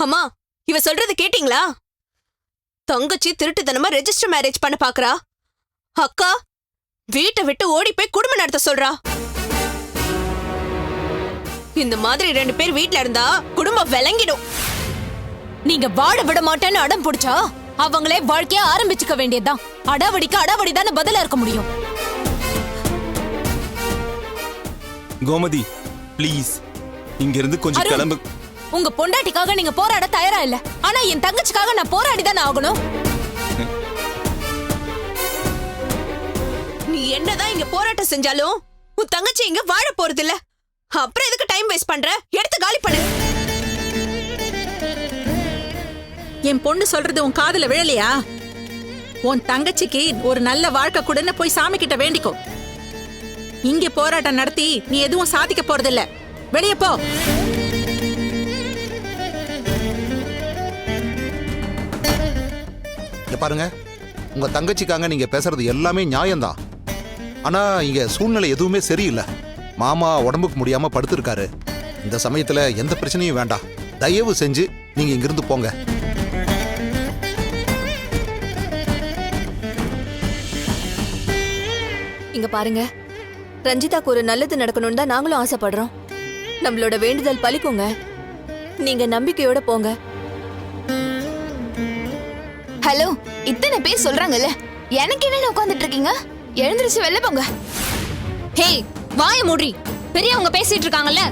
அம்மா, இவ சொல்றது கேட்டீங்களா? தங்கச்சி திருட்டுத்தனமா ரெஜிஸ்டர் மேரேஜ் பண்ண பாக்குறா. அக்கா வீட்டை விட்டு ஓடி போய் குடும்பம் நடத்த சொல்றா. இந்த மாதிரி 2 பேர் வீட்ல இருந்தா குடும்பம் விளங்கிடும். நீங்க வாழ விட மாட்டேன்னு அடம் பிடிச்சா அவங்களே வாழ்க்கைய ஆரம்பிச்சுக்க வேண்டியதுதான். அடாவடிக்கு அடாவடிதானே பதிலா இருக்க முடியும். கோமதி ப்ளீஸ் இங்க இருந்து கொஞ்சம் கிளம்பு. உங்க பொண்டாட்டிக்காக நீங்க போராட தயாரா இல்ல, ஆனா என் தங்கச்சிக்காக நான் போராடிதானே ஆகணும். நீ என்னதான் இங்க போராட்டம் செஞ்சாலும் உன் தங்கச்சி இங்க வாழ போறது இல்ல. அப்புறம் எதுக்கு டைம் வேஸ்ட் பண்ற? எடுத்து காலி பண்ணு. என் பொண்ணு சொல்றது உன் காதுல விழலையா? உன் தங்கச்சிக்கு ஒரு நல்ல வாழ்க்கை கூடன்னு போய் சாமி கிட்ட வேண்டிக்கோ. இங்க போராட்டம் நடத்தி நீ எதுவும் சாதிக்க போறதில்ல. வெளியே போ. பாருங்க, உங்க தங்கச்சிக்காக நீங்க பேசுறது எல்லாமே நியாயம்தான். ஆனா இங்க சூழ்நிலை எதுவுமே சரியில்லை. மாமா உடம்புக்கு முடியாம படுத்திருக்காரு. இந்த சமயத்துல எந்த பிரச்சனையும் வேண்டாம். தயவு செஞ்சு நீங்க இங்கிருந்து போங்க. இங்க பாருங்க, ரஞ்சிதாக்கு ஒரு நல்லது நடக்கணும்னு தான் நாங்களும் ஆசைப்படுறோம். நம்மளோட வேண்டுதல் பலிக்குங்க. நீங்க நம்பிக்கையோட போங்க. ஹலோ, இத்தனை பேர் சொல்றாங்கல்ல, எனக்கு என்ன உட்கார்ந்துட்டு இருக்கீங்க? எழுந்திருச்சு வெளில போங்க. ஹே, வாய மூடி. பெரியவங்க பேசிட்டு இருக்காங்கல்ல.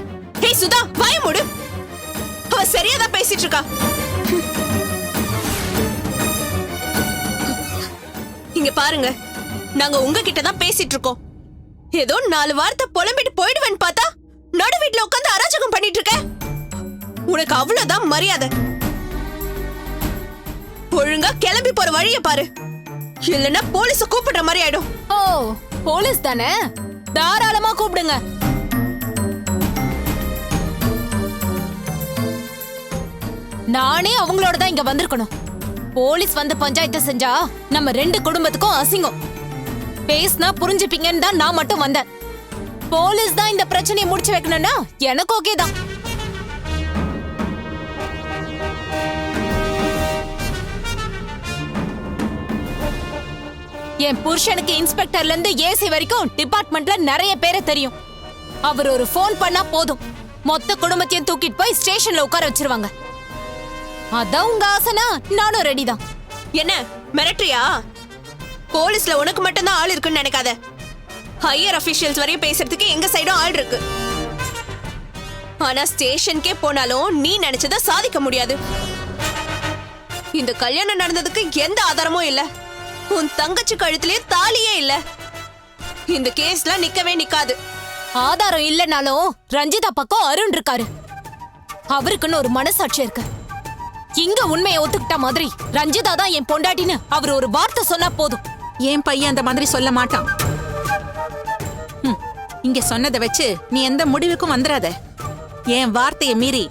ஹே சுதா, வாய மூடு. அவ சரியாதான் பேசிட்டு இருக்கா. இங்க பாருங்க, நாங்க உங்ககிட்ட தான் பேசிட்டு இருக்கோம். ஏதோ 4 வார்த்தை புலம்பிட்டு போயிடுவேன்னு பார்த்தா நடு வீட்டுல உட்காந்து அராஜகம் பண்ணிட்டு இருக்க. உனக்கு அவ்வளவுதான் மரியாதை. ஒழுங்கா கிளம்பி போற வழிய பாரு, இல்லன்னா போலீஸ கூப்பிடுற மாதிரி ஆயிடும். ஓ, போலீஸ் தானே? தாராளமா கூப்பிடுங்க. நானே அவங்களோட தான் இங்க வந்திருக்கணும். போலீஸ் வந்து பஞ்சாயத்து செஞ்சா நம்ம 2 குடும்பத்துக்கும் அசிங்கம். பேசினா புரிஞ்சுப்பீங்கன்னு தான் நான் மட்டும் வந்தேன். போலீஸ் தான் இந்த பிரச்சனையை முடிச்சு வைக்கணும்னா எனக்கு ஓகே தான். என் புருஷனுக்கு இன்ஸ்பெக்டர்ல இருந்து ஏசி வரைக்கும் டிபார்ட்மெண்ட்ல நிறைய பேரை தெரியும். அவர் ஒரு போன் பண்ணா போதும், மொத்த குடும்பத்தையும் தூக்கிட்டு போய் ஸ்டேஷன்ல உட்கார வச்சிருவாங்க. அதான் உங்க ஆசைனா நானும் ரெடி தான். என்ன மிரட்டறியா? போலீஸ்ல உனக்கு மட்டும் தான் ஆள் இருக்குன்னு நினைக்காத. ஹையர் அபிஷியல்ஸ் வரையும் பேசுறதுக்கு எங்க சைடும் ஆள் இருக்கு. ஆனா ஸ்டேஷனுக்கே போனாலும் நீ நினைச்சத சாதிக்க முடியாது. இந்த கல்யாணம் நடந்ததுக்கு எந்த ஆதாரமும் இல்ல. உன் தங்கச்சி கழுத்திலே தாலியே இல்ல. இந்த கேஸ்ல நிக்கவே நிக்காது. ஆதாரம் இல்லனாலும் ரஞ்சிதா பக்கம் அருண் இருக்காரு. அவருக்குன்னு ஒரு மனசாட்சி இருக்கு. இங்க உண்மையை ஒத்துக்கிட்ட மாதிரி ரஞ்சிதா தான் என் பொண்டாட்டின்னு அவர் ஒரு வார்த்தை சொன்னா போதும். என் பையன் அந்த மாதிரி சொல்ல மாட்டான். இங்க சொன்னதை வச்சு நீ எந்த முடிவுக்கும் வந்துடாத. என் வார்த்தையை மீறி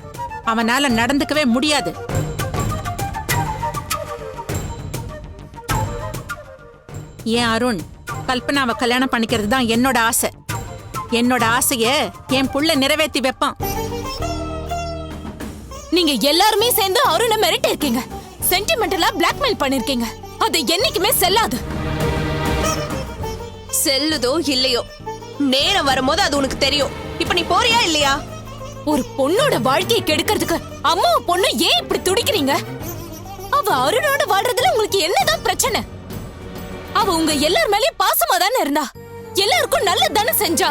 அவனால நடந்துக்கவே முடியாது. ஏன் அருண், கல்பனாவை கல்யாணம் பண்ணிக்கிறது தான் என்னோட ஆசை. என்னோட ஆசைய என் புள்ள நிறைவேற்றி வைப்பான். நீங்க எல்லாருமே சேர்ந்து அருணை மிரட்டி இருக்கீங்க. சென்டிமெண்டலா பிளாக்மெயில் பண்ணிருக்கீங்க. அது என்னைக்குமே செல்லாது. செல்லுதோ இல்லையோ, நேரம் வரும்போது அது உனக்கு தெரியும். இப்ப நீ போறியா இல்லையா? ஒரு பொண்ணோட வாழ்க்கையை கெடுக்கிறதுக்கு அம்மாவை பொண்ணு ஏன் இப்படி துடிக்கிறீங்க? அவ அருணோட வாழ்றதுல உங்களுக்கு என்னதான் பிரச்சனை? அவ உங்க எல்லார் மேலயும் பாசமா தானே இருந்தா. எல்லாருக்கும் நல்லது தானே செஞ்சா.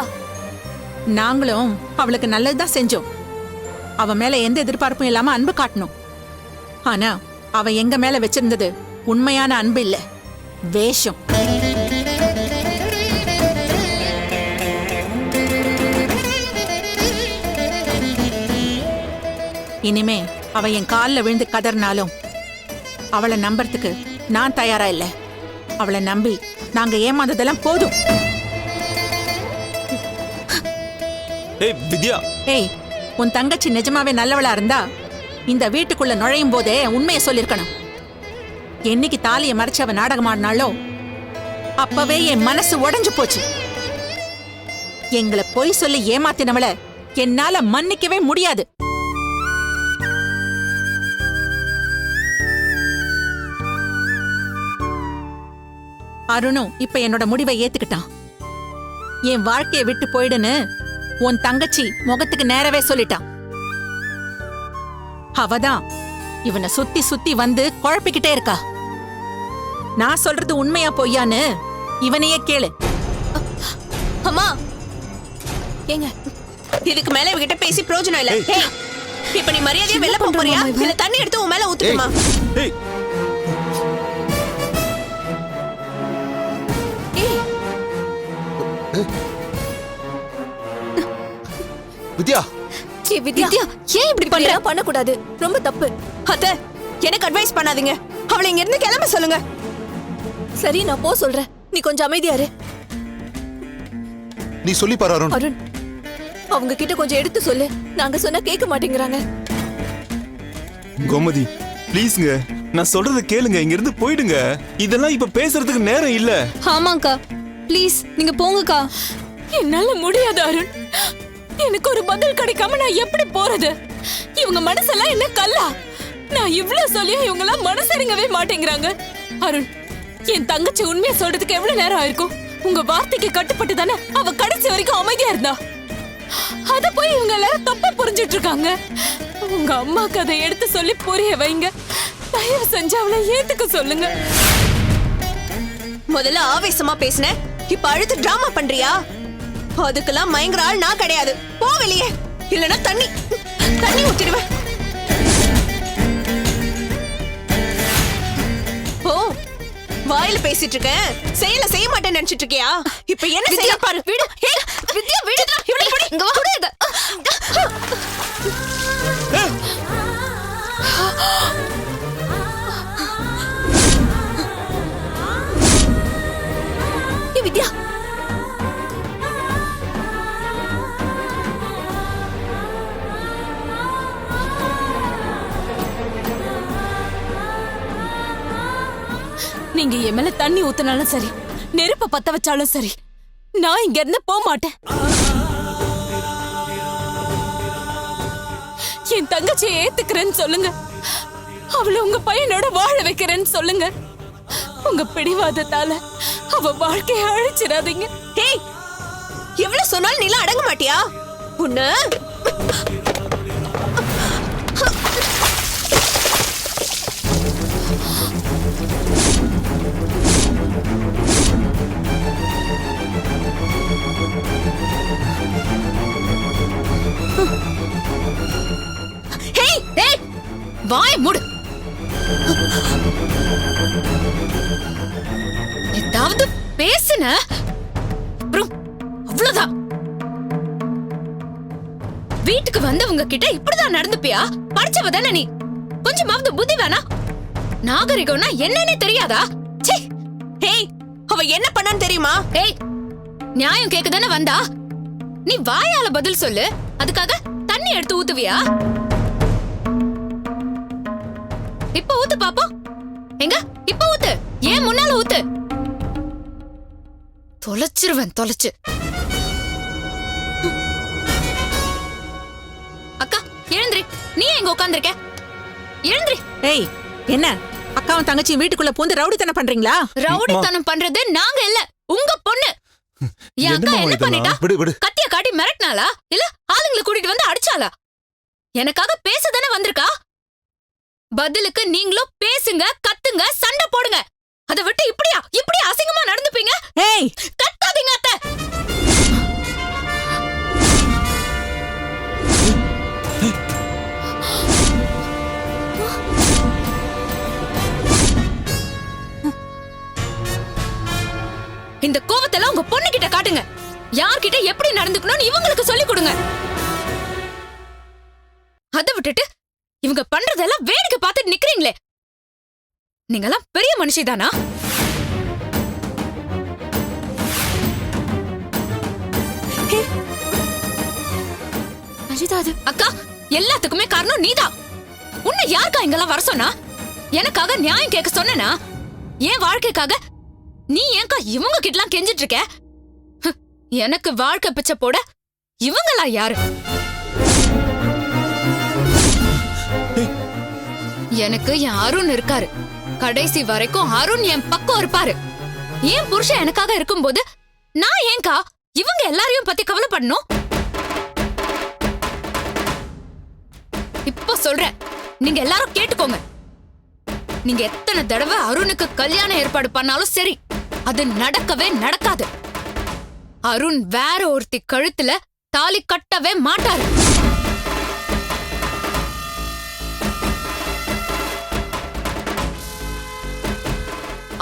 நாங்களும் அவளுக்கு நல்லதுதான் செஞ்சோம். அவ மேல எந்த எதிர்பார்ப்பும் இல்லாம அன்பு காட்டணும். ஆனா அவ எங்க மேல வச்சிருந்தது உண்மையான அன்பு இல்ல, வேஷம். இனிமே அவ என் காலில் விழுந்து கதறினாலும் அவளை நம்புறதுக்கு நான் தயாரா இல்ல. அவளை நம்பி நாங்க ஏமாந்ததெல்லாம் போதும். ஏய் வித்யா, ஏய், உன் தங்கச்சி நிஜமாவே நல்லவளா இருந்தா இந்த வீட்டுக்குள்ள நுழையும் போதே உண்மையை சொல்லிருக்கணும். என்னைக்கு தாலியை மறைச்சு அவ நாடகம் ஆடினாலோ அப்பவே என் மனசு உடைஞ்சு போச்சு. எங்களை பொய் சொல்லி ஏமாத்தினவள என்னால மன்னிக்கவே முடியாது. அருணும் இப்ப என்னோட முடிவை ஏத்துக்கிட்டான். என் வாழ்க்கைய விட்டு போயிடுன்னு உன் தங்கச்சி முகத்துக்கு நேரவே சொல்லிட்டான். அவதான் இவனை சுத்தி சுத்தி வந்து குழப்பிக்கிட்டே இருக்கா. நான் சொல்றது உண்மையா பொய்யான்னு இவனையே கேளு. அம்மா, ஏங்க இதுக்கு மேல இவகிட்ட பேசி பிரயோஜனம் இல்ல. ஏய், இப்ப நீ மரியாதையா வெளில போப் போறியா இல்ல தண்ணி எடுத்து உன் மேல ஊத்துமா? ஏய் வித்யா, வித்யா ஏன் இப்படி பண்ற? பண்ணக்கூடாது, ரொம்ப தப்பு. அத்த, எனக்கு அட்வைஸ் பண்ணாதீங்க. அவளை இங்க இருந்து கிளம்ப சொல்லுங்க. சரி, நான் போ சொல்றேன். நீ கொஞ்சம் அமைதியா இரு. நீ சொல்லி பாரு அருண். அருண், அவங்க கிட்ட கொஞ்சம் எடுத்து சொல்லு. நாங்க சொன்னா கேட்க மாட்டேங்கிறாங்க. கோமதி ப்ளீஸ்ங்க, நான் சொல்றத கேளுங்க. இங்க இருந்து போயிடுங்க. இதெல்லாம் இப்ப பேசுறதுக்கு நேரம் இல்ல. ஆமாங்கா, ப்ளீஸ் நீங்க போங்கக்கா. என்னால முடியாது அருண். எனக்கு ஒரு பதில் கிடைக்காம நான் எப்படி போறது? இவங்க மனசெல்லாம் என்ன கல்லா? நான் இவ்ளோ சொல்லியும் இவங்க எல்லாம் மனசரிங்கவே மாட்டேங்கிறாங்க. அருண், என் தங்கச்சி உண்மையை சொல்றதுக்கு எவ்வளவு நேரம் ஆயிருக்கும்? உங்க வார்த்தைக்கு கட்டுப்பட்டு தானே அவ கடைசி வரைக்கும் அமைதியா இருந்தா. அத போய் இவங்க எல்லாரும் தப்பா புரிஞ்சிட்டு இருக்காங்க. உங்க அம்மாக்கு அதை எடுத்து சொல்லி புரிய வைங்க. தயவு செஞ்சு அவளை ஏத்துக்க சொல்லுங்க. முதல்ல ஆவேசமா பேசுன, இப்ப அழுத்து டிராமா பண்றியா? அதுக்கெல்லாம் மயங்கர ஆள் நான் கிடையாது. போ வெளியே, இல்லனா தண்ணி ஊத்திடுவேன். ஓ, வாயில பேசிட்டு இருக்கேன், செயல செய்ய மாட்டேன்னு நினைச்சிட்டு இருக்கியா? இப்ப என்ன செய்ய பாரு. விடு. ஏய், வித்யா விடு. இவளை பிடி. இங்க வா. வித்யா, நீங்க என் மேல தண்ணி ஊத்தினாலும் சரி, நெருப்ப பத்த வச்சாலும் சரி, நான் இங்க இருந்து போக மாட்டேன். என் தங்கச்சியை ஏத்துக்கிறேன்னு சொல்லுங்க. அவளை உங்க பையனோட வாழ வைக்கிறேன்னு சொல்லுங்க. உங்க பிடிவாதத்தால அவ வாழ்க்கையை அழிச்சிடாதீங்க. ஏய், எவ்வளவு சொன்னாலும் நீலாம் அடங்க மாட்டியா? உன்ன வாய மூடு. ஏதாவது பேசுன அவ்வளவுதான். வீட்டுக்கு வந்தவங்க கிட்ட இப்படிதான் நடந்துப்பியா? படிச்சவ தானே நீ. கொஞ்சமாவது புத்தி வேணா? நாகரிகம்னா என்னன்னே தெரியாதா? ச்சே. ஏய், அவ என்ன பண்ணான்னு தெரியுமா? ஏய், நியாயம் கேக்குதானே வந்தா? நீ வாயால பதில் சொல்லு. அதுக்காக தண்ணி எடுத்து ஊத்துவியா? இப்ப ஊத்து பாப்போம். எங்க இப்ப ஊத்து. ஏன் முன்னால ஊத்து. தொலைச்சிருவேன், தொலைச்சு. அக்கா எழுந்திரி. நீ எங்க உட்கார்ந்திருக்க? எழுந்திரி. ஏய், என்ன அக்காவும் தங்கச்சியும் வீட்டுக்குள்ள பூந்து ரவுடித்தனம் பண்றீங்களா? ரவுடித்தனம் பண்றது நாங்க இல்ல, உங்க பொண்ணு. என் அக்கா என்ன பண்ணிட்டா? விடு விடு. கத்திய காட்டி மிரட்டினாளா இல்ல ஆளுங்களை கூட்டிட்டு வந்து அடிச்சாளா? எனக்காக பேசதானே வந்திருக்கா. பதிலுக்கு நீங்களும் பேசுங்க, கத்துங்க, சண்டை போடுங்க. அதை விட்டு இப்படியா அசிங்கமா நடந்துப்பீங்க? ஏய், கத்தாதீங்க அத்தை. இந்த கோவத்தெல்லாம் உங்க பொண்ணு கிட்ட காட்டுங்க. யார்கிட்ட எப்படி நடந்துக்கணும்னு இவங்களுக்கு சொல்லி கொடுங்க. அதை விட்டுட்டு இவங்க பண்றதெல்லாம் வேடிக்கை பார்த்துட்டு நிக்கிறீங்களே. நீங்கெல்லாம் பெரிய மனுஷிதானா? அக்கா, எல்லாத்துக்குமே காரணம் நீதான். உன்னை யாருக்கா இங்கெல்லாம் வர சொன்னா? எனக்காக நியாயம் கேட்க சொன்னா? என் வாழ்க்கைக்காக நீ ஏன்கா இவங்க கிட்டலாம் கெஞ்சிட்டு இருக்க? எனக்கு வாழ்க்கை பிச்சை போட இவங்களா யாரு? எனக்கு என் அருண் இருக்காரு. கடைசி வரைக்கும் அருண் என் பக்கம் இருப்பாரு. ஏன் புருஷன் எனக்காக இருக்கும்போது நான் ஏன்கா இவங்க எல்லாரையும் பத்தி கவலைப்படணும்? இப்போ சொல்றேன், நீங்க எல்லாரும் கேட்டுக்கோங்க. நீங்க எத்தனை தடவை அருணுக்கு கல்யாணம் ஏற்பாடு பண்ணாலும் சரி, அது நடக்கவே நடக்காது. அருண் வேற ஒருத்தி கழுத்துல தாலி கட்டவே மாட்டாரு.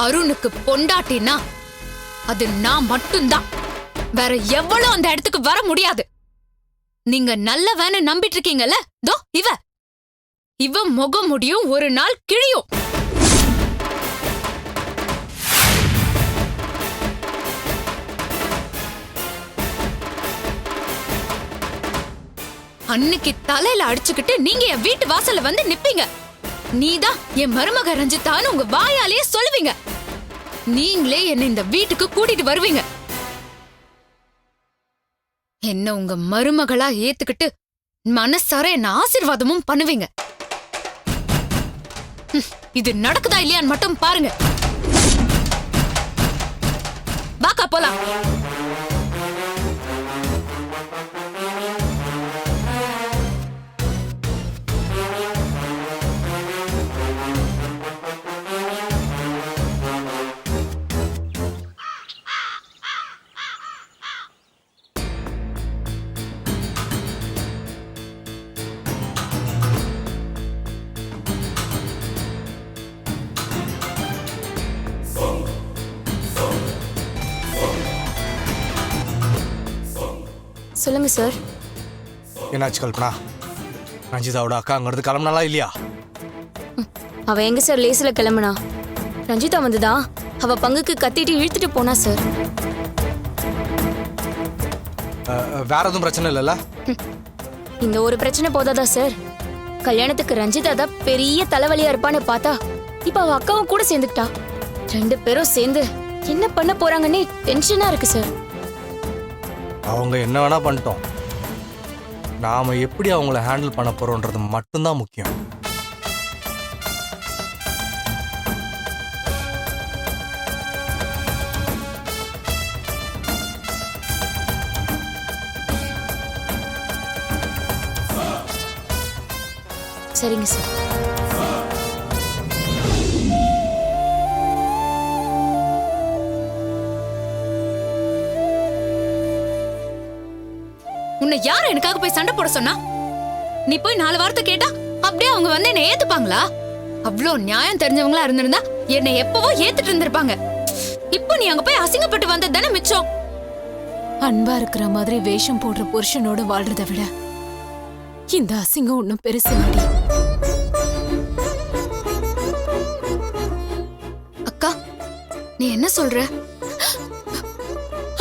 அருணுக்கு பொண்டாட்டினா அது நான் மட்டும்தான். வேற எவ்வளவு அந்த இடத்துக்கு வர முடியாது. நீங்க நல்லவன்னு நம்பிட்டு இருக்கீங்கல்ல, தோ இவ முகம் முடியும் ஒரு நாள் கிழியும். அன்னைக்கு தலையில அடிச்சுக்கிட்டு நீங்க என் வீட்டு வாசல்ல வந்து நிப்பீங்க. நீதான் என் மருமக ரஞ்சிதான்னு உங்க வாயாலேயே சொல்லுவீங்க. நீங்களே என்ன இந்த வீட்டுக்கு கூட்டிட்டு வருவீங்க. என்ன உங்க மருமகளா ஏத்துக்கிட்டு மனசார என்ன ஆசீர்வாதமும் பண்ணுவீங்க. இது நடக்குதா இல்லையான்னு மட்டும் பாருங்க. வாக்கா போலாம். சொல்லுங்க சார். என்னாச்சு கல்பனா? ரஞ்சிதாவோட அக்கா அங்கிருந்து கிளம்புனாலா இல்லையா? அவ எங்க சார் லேசில கிளம்புனா? ரஞ்சிதா வந்துதா அவ பங்குக்கு கத்திட்டு இழுத்துட்டு போனா சார். வேற எதுவும் பிரச்சனை இல்லைல்ல? இந்த ஒரு பிரச்சனை போதாதா சார்? கல்யாணத்துக்கு ரஞ்சிதா தான் பெரிய தலைவலியா இருப்பான்னு பார்த்தா இப்ப அவ அக்காவும் கூட சேர்ந்துக்கிட்டா. 2 பேரும் சேர்ந்து என்ன பண்ண போறாங்கன்னே டென்ஷனா இருக்கு சார். அவங்க என்ன வேணா பண்ணிட்டோம். நாம எப்படி அவங்கள ஹேண்டில் பண்ண போறோம்ன்றது மட்டும்தான் முக்கியம். சரிங்க சார். உன்னை யார் எனக்காக போய் சண்டை போட சொன்னா? நீ போய் 4 வார்த்தை கேட்டா அப்படியே அவங்க வந்து என்ன ஏத்துப்பாங்களா? அவ்வளோ நியாயம் தெரிஞ்சவங்களா இருந்திருந்தா என்னை எப்பவோ ஏத்துட்டு இருந்திருப்பாங்க. இப்போ நீ அங்க போய் அசிங்கப்பட்டு வந்தது தானே மிச்சம். அன்பா இருக்கிற மாதிரி வேஷம் போடுற புருஷனோட வாழ்றதை விட இந்த அசிங்கம் ஒன்னும் பெருசு இல்லடி. அக்கா, நீ என்ன சொல்ற?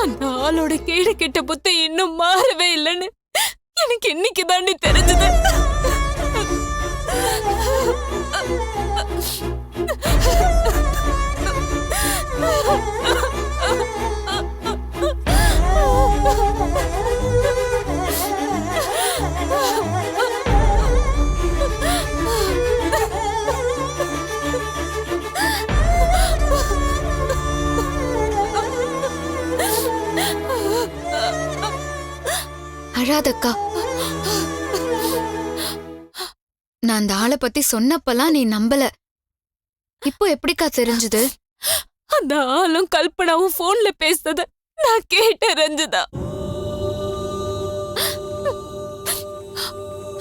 அந்த ஆளோட கேடு கெட்ட புத்தி இன்னும் மாறவே இல்லைன்னு எனக்கு இன்னைக்கு தாண்டி தெரிஞ்சது. அழாதக்கா. நான் அந்த ஆளை பத்தி சொன்னப்பெல்லாம் நீ நம்பல. இப்போ எப்படிக்கா தெரிஞ்சது? அந்த ஆளும் கல்பனாவும் போன்ல பேசுறத நான் கேட்ட ரஞ்சிதா.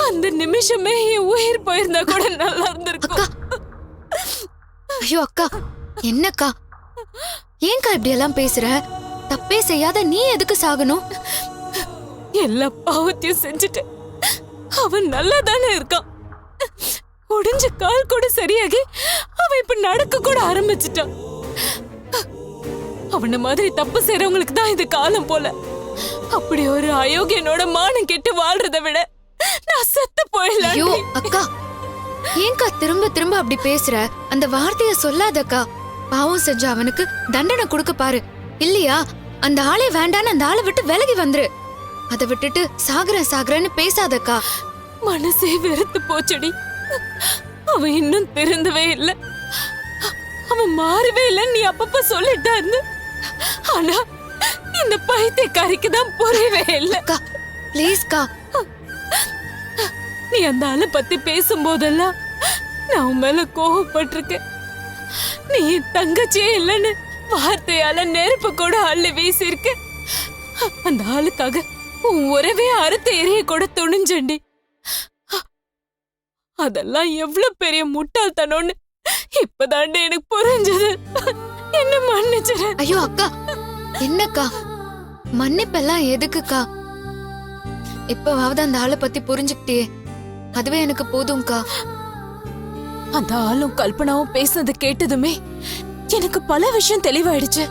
அந்த நிமிஷமே என் உயிர் போயிருந்தா கூட நல்லா இருந்திருக்கும். ஐயோ அக்கா, என்னக்கா ஏன்கா இப்படி எல்லாம் பேசுற? தப்பே செய்யாத நீ எதுக்கு சாகணும்? எல்லா பாவத்தையும் செஞ்சுட்டு அவன் நல்லா தானே இருக்கான். உடைஞ்ச கால் கூட சரியாகி அவன் இப்ப நடக்க கூட ஆரம்பிச்சுட்டான். அவன மாதிரி தப்பு செய்றவங்களுக்கு தான் இது காலம் போல. அப்படி ஒரு அயோக்கியனோட மானம் கெட்டு வாழ்றதை விட நான் செத்து போயிடலாம். ஐயோ அக்கா, ஏன்கா திரும்ப திரும்ப அப்படி பேசுற? அந்த வார்த்தைய சொல்லாதக்கா. பாவம் செஞ்ச அவனுக்கு தண்டனை கொடுக்க பாரு. இல்லையா அந்த ஆளே வேண்டான்னு அந்த ஆளை விட்டு விலகி வந்துரு. அதை விட்டுட்டு சாகுறேன்னு பேசாதக்கா. மனசே வெறுத்து போச்சடி. அவன் இன்னும் திருந்தவே இல்லை. அவன் மாறவே இல்லைன்னு நீ அப்பப்ப சொல்லிட்டா இருந்து. ஆனா இந்த பைத்தியக்காரிக்கு தான் புரியவே இல்லை. அக்கா ப்ளீஸ்க்கா. நீ அந்த ஆளை பத்தி பேசும்போதெல்லாம் நான் உன் மேல கோவப்பட்டிருக்கேன். நீ என் தங்கச்சியே இல்லைன்னு வார்த்தையால நெருப்பு கூட அள்ளி வீசியிருக்க. அந்த ஆளுக்காக உன் உறவே அறுத்து எரிய கூட துணிஞ்சண்டி. அதெல்லாம் எவ்வளவு பெரிய முட்டாள்தனம்னு இப்பதாண்டி எனக்கு புரிஞ்சது. என்ன மன்னிச்சிரு. ஐயோ அக்கா, என்னக்கா மன்னிப்பெல்லாம் எதுக்குக்கா? இப்பவாவது அந்த ஆளை பத்தி புரிஞ்சுக்கிட்டே, அதுவே எனக்கு போதும்க்கா. அந்த ஆளும் கல்பனாவும் பேசுனது கேட்டதுமே எனக்கு பல விஷயம் தெளிவாயிடுச்சு.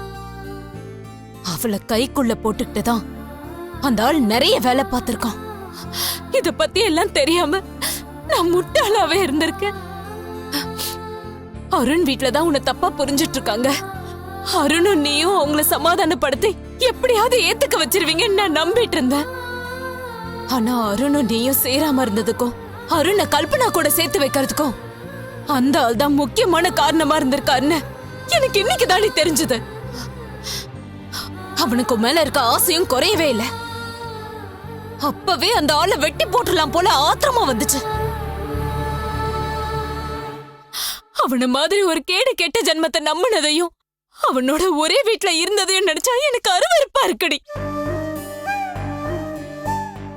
அவளை கைக்குள்ள போட்டுக்கிட்டுதான் அந்த ஆள் நிறைய வேலை பார்த்திருக்கான். இத பத்தி எல்லாம் தெரியாம நான் முட்டாளாவே இருந்திருக்கேன். அருண் வீட்டுலதான் உன்னை தப்பா புரிஞ்சிட்டு இருக்காங்க. அருணும் நீயும் அவங்கள சமாதானப்படுத்தி எப்படியாவது ஏத்துக்க வச்சிருவீங்கன்னு நான் நம்பிட்டு இருந்தேன். ஆனா அருணும் நீயும் சேராம இருந்ததுக்கும் அருணை கல்பனா கூட சேர்த்து வைக்கிறதுக்கும் அந்த ஆள் தான் முக்கியமான காரணமா இருந்திருக்காருன்னு எனக்கு இன்னைக்கு தாண்டி தெரிஞ்சது. அவனுக்கு மேல இருக்க ஆசையும் குறையவே இல்லை. அப்பவே அந்த ஆளை வெட்டி போட்டுடலாம் போல ஆத்திரமா வந்துச்சு. அவன மாதிரி ஒரு கேடு கெட்ட ஜென்மத்தை நம்பினதையும் அவனோட ஒரே வீட்டுல இருந்ததையும் நினைச்சா எனக்கு அருவருப்பா இருக்குடி.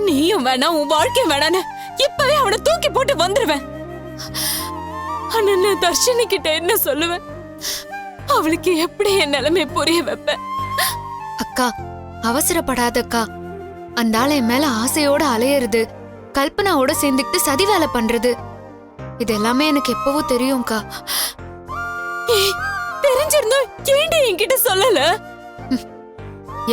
நீயும் வேணாம், உன் வாழ்க்கையும் வேணான்னு இப்பவே அவனை தூக்கி போட்டு வந்துருவேன். ஆனா நான் தர்ஷினி கிட்ட என்ன சொல்லுவேன்? அவளுக்கு எப்படி என் நிலைமை புரிய வைப்பேன்? அக்கா அவசரப்படாதக்கா. அந்த ஆளை என் மேல ஆசையோட அலையறது, கல்பனாவோட சேர்ந்துக்கிட்டு சதி வேலை பண்றது, இது எல்லாமே எனக்கு எப்பவோ தெரியும்க்கா. தெரிஞ்சிருந்தா ஏன்டி என்கிட்ட சொல்லல?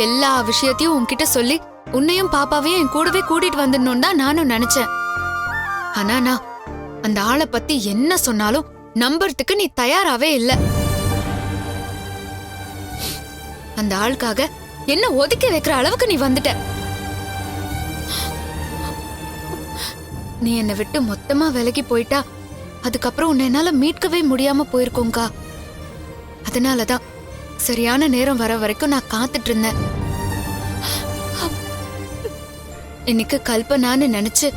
எல்லா விஷயத்தையும் உன்கிட்ட சொல்லி உன்னையும் பாப்பாவையும் என் கூடவே கூட்டிட்டு வந்துடணும் தான் நானும் நினைச்சேன். ஆனா நான் அந்த ஆளை பத்தி என்ன சொன்னாலும் நம்புறதுக்கு நீ தயாராவே இல்ல. அந்த ஆளுக்காக என்ன ஒதுக்கி வைக்கிற அளவுக்கு நீ வந்துட்ட. நீ என்னை விட்டு மொத்தமா விலகி போயிட்டா அதுக்கப்புறம் உன்னை என்னால மீட்கவே முடியாம போயிருக்கோங்கா. அதனாலதான் சரியான நேரம் வர வரைக்கும் நான் காத்துட்டு இருந்தேன். இன்னைக்கு கல்பனான்னு நினைச்சு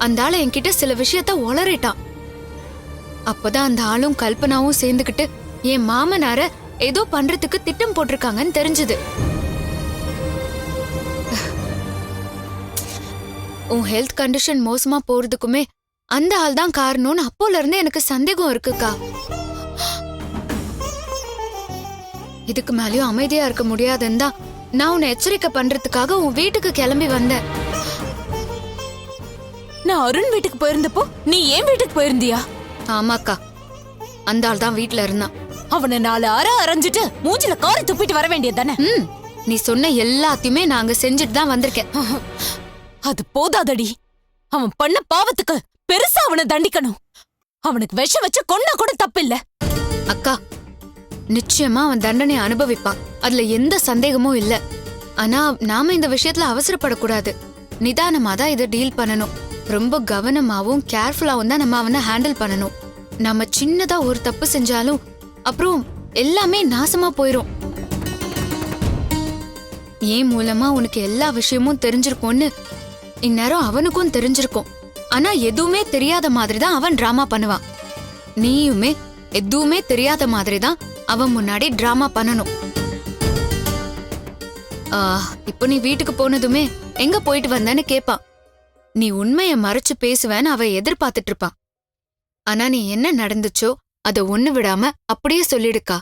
அந்த ஆளை என்கிட்ட சில விஷயத்த உளறிட்டான். அப்பதான் அந்த ஆளும் கல்பனாவும் சேர்ந்துகிட்டு என் மாமனார ஏதோ பண்றதுக்கு திட்டம் போட்டிருக்காங்கன்னு தெரிஞ்சது. உன் ஹெல்த் கண்டிஷன் மோசமா போறதுக்குமே அந்த ஆள் தான் காரணம்னு அப்போல இருந்து எனக்கு சந்தேகம் இருக்குக்கா. இதுக்கு மேலயும் அமைதியா இருக்க முடியாதுன்னு தான் நான் உன்னை எச்சரிக்கை பண்றதுக்காக உன் வீட்டுக்கு கிளம்பி வந்தேன். நான் அருண் வீட்டுக்கு போயிருந்தப்போ நீ ஏன் வீட்டுக்கு போயிருந்தியா? ஆமாக்கா, அந்த ஆள் தான் வீட்டுல இருந்தான். அவனை 4 அரை அரைஞ்சிட்டு மூஞ்சில காரி துப்பிட்டு வர வேண்டியது தானே? நீ சொன்ன எல்லாத்தையுமே நாங்க செஞ்சுட்டு தான் வந்திருக்கேன். அது போதாதடி. அவன் பண்ண பாவத்துக்கு பெருசா அவனை தண்டிக்கணும். அவனுக்கு விஷம் வச்சு கொன்னா கூட தப்பில்ல. அக்கா, நிச்சயமா அவன் தண்டனை அனுபவிப்பான், அதுல எந்த சந்தேகமும் இல்ல. ஆனா நாம இந்த விஷயத்துல அவசரப்படக்கூடாது. நிதானமா தான் இதை டீல் பண்ணணும். ரொம்ப கவனமாவும் கேர்ஃபுல்லாவும் தான் நம்ம அவனை ஹேண்டில் பண்ணணும். நம்ம சின்னதா ஒரு தப்பு செஞ்சாலும் அப்புறம் எல்லாமே நாசமா போயிரும். ஏன் மூலமா உனக்கு எல்லா விஷயமும் தெரிஞ்சிருக்கும்னு இந்நேரம் அவனுக்கும் தெரிஞ்சிருக்கும். ஆனா எதுவுமே தெரியாத மாதிரி தான் அவன் டிராமா பண்ணுவான். நீயுமே எதுவுமே தெரியாத மாதிரி தான் அவன் முன்னாடி டிராமா பண்ணணும். இப்போ நீ வீட்டுக்கு போனதுமே எங்க போயிட்டு வந்தேன்னு கேட்பான். நீ உண்மைய மறைச்சு பேசுவேன்னு அவ எதிர்பார்த்துட்டு இருப்பான். ஆனா நீ என்ன நடந்துச்சோ அதை ஒண்ணு விடாம அப்படியே சொல்லிடுக்கா.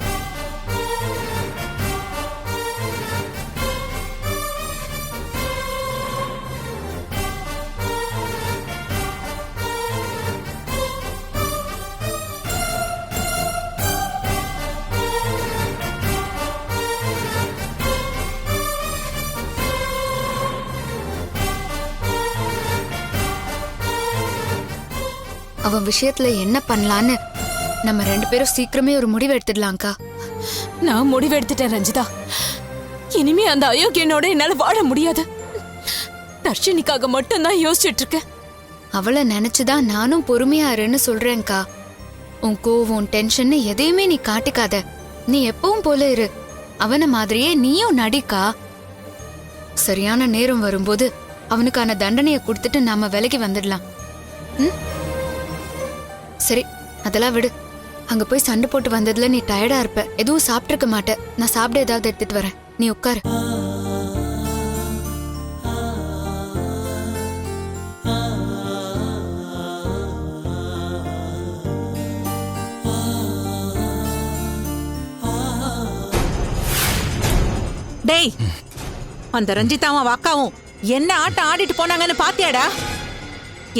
அவன் விஷயத்துல என்ன பண்ணலான்னு நம்ம 2 பேரும் சீக்கிரமே ஒரு முடிவு எடுத்துடலாம்க்கா. நான் முடிவு எடுத்துட்டேன் ரஞ்சிதா. இனிமே அந்த அயோக்கியனோட என்னால வாழ முடியாது. தர்ஷினிக்காக மட்டும்தான் யோசிச்சுட்டு இருக்கேன். அவளை நினைச்சுதான் நானும் பொறுமையா இருன்னு சொல்றேன்க்கா. உன் கோவம் டென்ஷன் எதையுமே நீ காட்டிக்காத. நீ எப்பவும் போல இரு. அவன மாதிரியே நீயும் நடிக்கா. சரியான நேரம் வரும்போது அவனுக்கான தண்டனையை கொடுத்துட்டு நாம விலகி வந்துடலாம். ம்? சரி, அதெல்லாம் விடு. அங்க போய் சண்டை போட்டு வந்ததுல நீ டயர்டா இருப்ப. எதுவும் சாப்பிட்டிருக்க மாட்ட. நான் சாப்பிட ஏதாவது எடுத்துட்டு வரேன். நீ உட்காரு. டேய், அந்த ரஞ்சிதாவும் அவ அக்காவும் என்ன ஆட்டம் ஆடிட்டு போனாங்கன்னு பாத்தியாடா?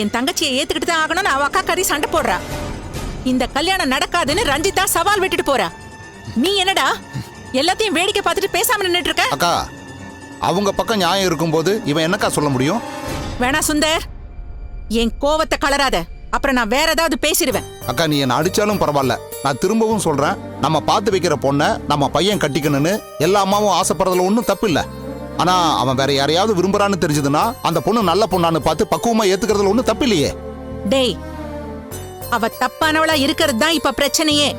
என் தங்கச்சியை ஏத்துக்கிட்டு தான் ஆகணும்னு அவ அக்கா கறி சண்டை போடுறா. இந்த கல்யாணம் நடக்காதுன்னு ரஞ்சிதா சவால் விட்டுட்டு போறா. நீ என்னடா எல்லாத்தையும் வேடிக்கை பார்த்துட்டு பேசாம நின்னுட்டு இருக்க? அக்கா, அவங்க பக்கம் நியாயம் இருக்கும்போது இவன் என்னக்கா சொல்ல முடியும்? வேணா சுந்தர், என் கோவத்தை கலராத. அப்புறம் நான் வேற ஏதாவது பேசிடுவேன். அக்கா, நீ என்ன அடிச்சாலும் பரவாயில்ல. நான் திரும்பவும் சொல்றேன், நம்ம பார்த்து வைக்கிற பொண்ணை நம்ம பையன் கட்டிக்கணும்னு எல்லா அம்மாவும் ஆசைப்படுறதுல ஒன்றும் தப்பு இல்லை. ஆனா அவன் வேற யாரையாவது விரும்புறான்னு தெரிஞ்சதுன்னா அந்த பொண்ணு நல்ல பொண்ணான்னு பார்த்து பக்குவமா ஏத்துக்கிறதுல ஒன்றும் தப்பு இல்லையே. டேய், அவ தப்பானவளா இருக்கிறது தான் இப்ப பிரச்சனையே.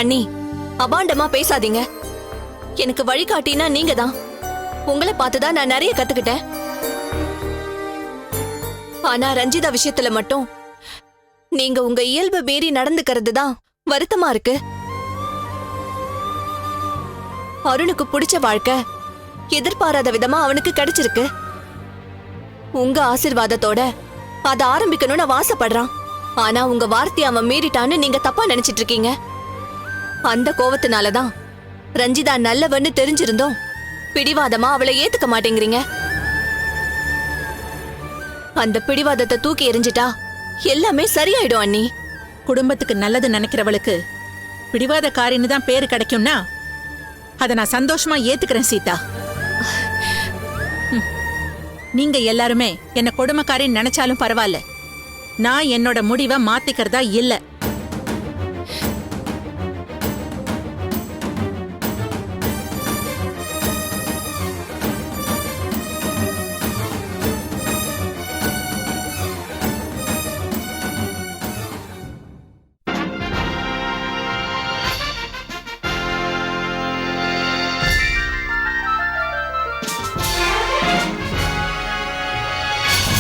அண்ணி, அபாண்டமா பேசாதீங்க. எனக்கு வழிகாட்டினா நீங்க தான். உங்களை பார்த்துதான் நான் நிறைய கத்துக்கிட்டேன். ஆனா ரஞ்சிதா விஷயத்துல மட்டும் நீங்க உங்க இயல்பு மீறி நடந்துக்கிறது தான் வருத்தமா இருக்கு. அருணுக்கு பிடிச்ச வாழ்க்கை எதிர்பாராத விதமா அவனுக்கு கிடைச்சிருக்கு. உங்க ஆசீர்வாதத்தோட அதை ஆரம்பிக்கணும்னு ஆசைப்படுறான். ஆனா உங்க வார்த்தையை அவன் மீறிட்டான்னு நீங்க தப்பா நினைச்சிட்டு இருக்கீங்க. அந்த கோவத்தினாலதான் ரஞ்சிதா நல்லவன்னு தெரிஞ்சிருந்தோம் பிடிவாதமா அவளை ஏத்துக்க மாட்டேங்கிறீங்க. அந்த பிடிவாதத்தை தூக்கி எறிஞ்சிட்டா எல்லாமே சரியாயிடும் அண்ணி. குடும்பத்துக்கு நல்லது நினைக்கிறவளுக்கு பிடிவாதக்காரின்னு தான் பேரு கிடைக்கும்னா அதை நான் சந்தோஷமா ஏத்துக்கிறேன் சீதா. நீங்க எல்லாருமே என்ன கொடுமைக்காரின்னு நினைச்சாலும் பரவாயில்ல. நான் என்னோட முடிவை மாத்திக்கிறதா இல்ல.